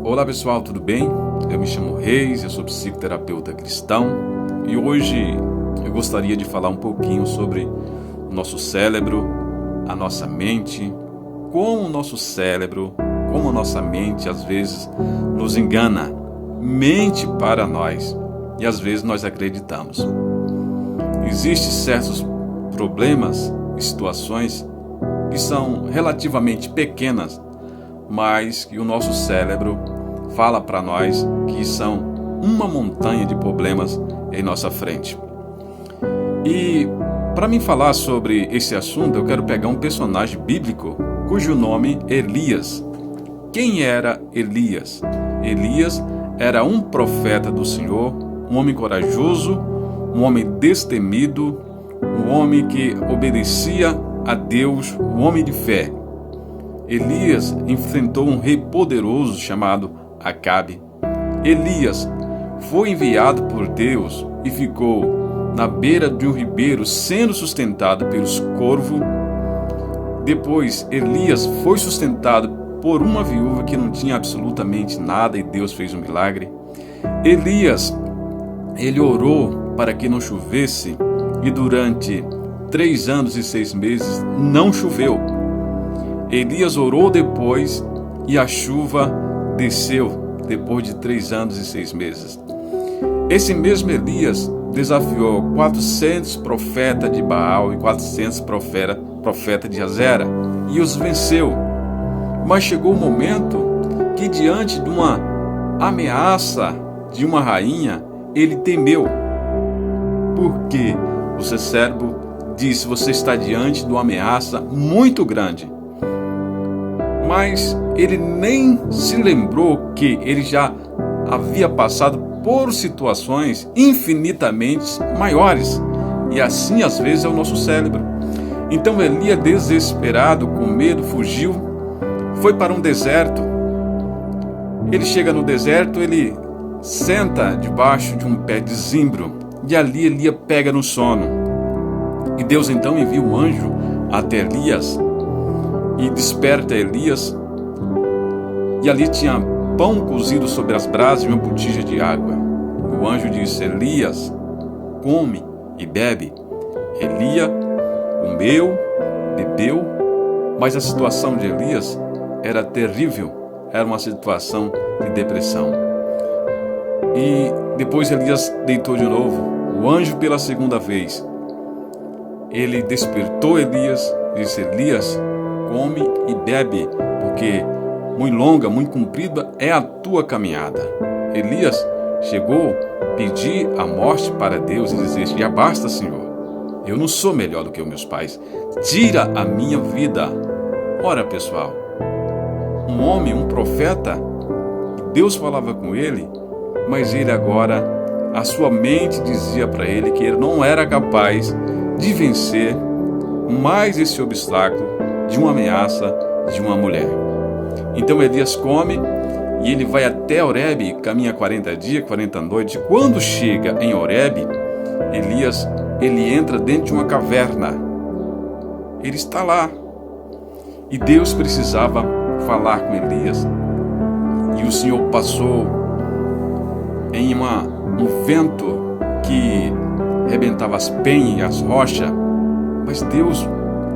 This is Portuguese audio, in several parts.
Olá pessoal, tudo bem? Eu me chamo Reis, eu sou psicoterapeuta cristão e hoje eu gostaria de falar um pouquinho sobre o nosso cérebro, a nossa mente, como o nosso cérebro, como a nossa mente às vezes nos engana, mente para nós e às vezes nós acreditamos. Existem certos problemas e situações que são relativamente pequenas, mas que o nosso cérebro fala para nós que são uma montanha de problemas em nossa frente. E para mim falar sobre esse assunto, eu quero pegar um personagem bíblico cujo nome é Elias. Quem era Elias? Elias era um profeta do Senhor, um homem corajoso, um homem destemido, um homem que obedecia a Deus, um homem de fé. Elias enfrentou um rei poderoso chamado Acabe. Elias foi enviado por Deus e ficou na beira de um ribeiro sendo sustentado pelos corvos. Depois, Elias foi sustentado por uma viúva que não tinha absolutamente nada e Deus fez um milagre. Elias, ele orou para que não chovesse e durante 3 anos e 6 meses não choveu. Elias orou depois e a chuva desceu depois de 3 anos e 6 meses. Esse mesmo Elias desafiou 400 profetas de Baal e 400 profetas de Azera e os venceu. Mas chegou o momento que diante de uma ameaça de uma rainha, ele temeu. Porque o seu cérebro disse: você está diante de uma ameaça muito grande. Mas ele nem se lembrou que ele já havia passado por situações infinitamente maiores. E assim às vezes é o nosso cérebro. Então Elias, desesperado, com medo, fugiu, foi para um deserto. Ele chega no deserto, ele senta debaixo de um pé de zimbro e ali Elias pega no sono. E Deus então envia um anjo até Elias e desperta Elias, e ali tinha pão cozido sobre as brasas e uma botija de água. O anjo disse: Elias, come e bebe. Elias comeu, bebeu, mas a situação de Elias era terrível, era uma situação de depressão. E depois Elias deitou de novo. O anjo pela segunda vez, ele despertou Elias e disse: Elias, come e bebe, porque muito longa, muito comprida é a tua caminhada. Elias chegou a pedir a morte para Deus e dizer: já basta, Senhor, eu não sou melhor do que os meus pais, tira a minha vida. Ora pessoal, um homem, um profeta, Deus falava com ele, mas ele agora, a sua mente dizia para ele que ele não era capaz de vencer mais esse obstáculo de uma ameaça de uma mulher. Então Elias come e ele vai até Horebe, caminha 40 dias, 40 noites. Quando chega em Horebe, Elias, ele entra dentro de uma caverna. Ele está lá. E Deus precisava falar com Elias. E o Senhor passou em um vento que rebentava as penhas e as rochas. Mas Deus,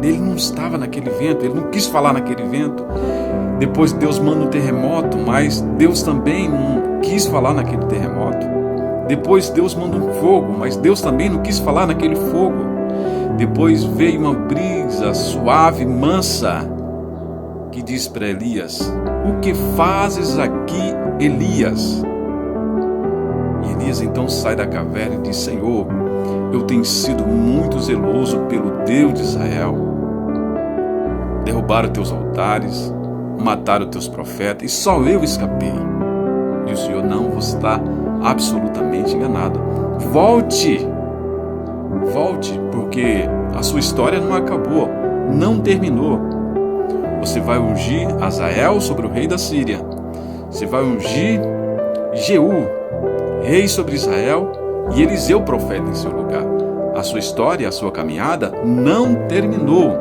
ele não estava naquele vento, ele não quis falar naquele vento. Depois Deus manda um terremoto, mas Deus também não quis falar naquele terremoto. Depois Deus manda um fogo, mas Deus também não quis falar naquele fogo. Depois veio uma brisa suave, mansa, que diz para Elias: o que fazes aqui, Elias? E Elias então sai da caverna e diz: Senhor, eu tenho sido muito zeloso pelo Deus de Israel. Derrubaram teus altares, mataram teus profetas e só eu escapei. E o Senhor: não, você está absolutamente enganado. Volte, porque a sua história não acabou, não terminou. Você vai ungir Azael sobre o rei da Síria. Você vai ungir Jeú, rei sobre Israel, e Eliseu, profeta, em seu lugar. A sua história, a sua caminhada não terminou.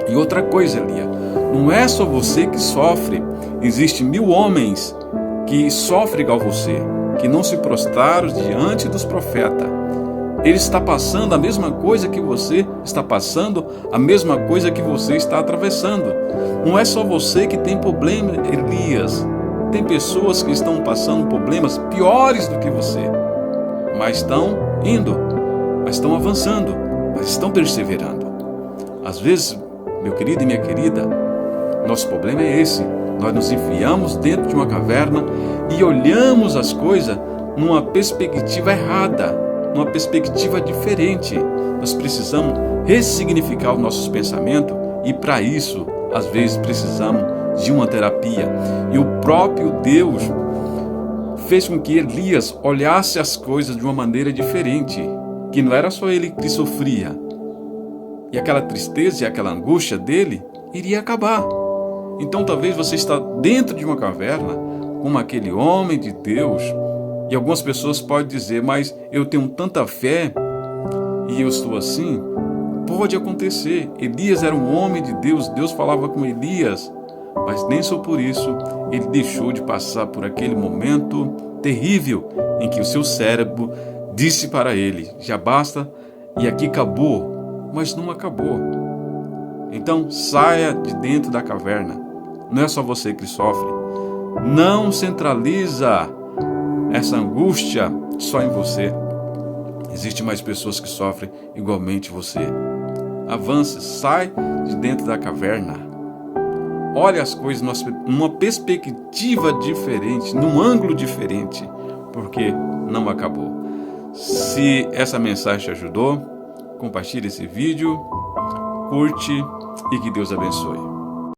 E outra coisa, Elia, não é só você que sofre. Existem 1000 homens que sofrem igual você, que não se prostraram diante dos profetas. Ele está passando a mesma coisa que você está passando, a mesma coisa que você está atravessando. Não é só você que tem problema, Elias. Tem pessoas que estão passando problemas piores do que você, mas estão indo, mas estão avançando, mas estão perseverando. Às vezes, meu querido e minha querida, nosso problema é esse. Nós nos enfiamos dentro de uma caverna e olhamos as coisas numa perspectiva errada, numa perspectiva diferente. Nós precisamos ressignificar os nossos pensamentos e para isso, às vezes, precisamos de uma terapia. E o próprio Deus fez com que Elias olhasse as coisas de uma maneira diferente, que não era só ele que sofria. E aquela tristeza e aquela angústia dele iria acabar. Então talvez você está dentro de uma caverna, como aquele homem de Deus, e algumas pessoas podem dizer, mas eu tenho tanta fé e eu estou assim. Pode acontecer. Elias era um homem de Deus, Deus falava com Elias, mas nem só por isso ele deixou de passar por aquele momento terrível em que o seu cérebro disse para ele, já basta e aqui acabou. Mas não acabou. Então saia de dentro da caverna. Não é só você que sofre. Não centraliza essa angústia só em você. Existem mais pessoas que sofrem igualmente você. Avance, sai de dentro da caverna. Olhe as coisas numa perspectiva diferente, num ângulo diferente, porque não acabou. Se essa mensagem te ajudou, compartilhe esse vídeo, curte e que Deus abençoe.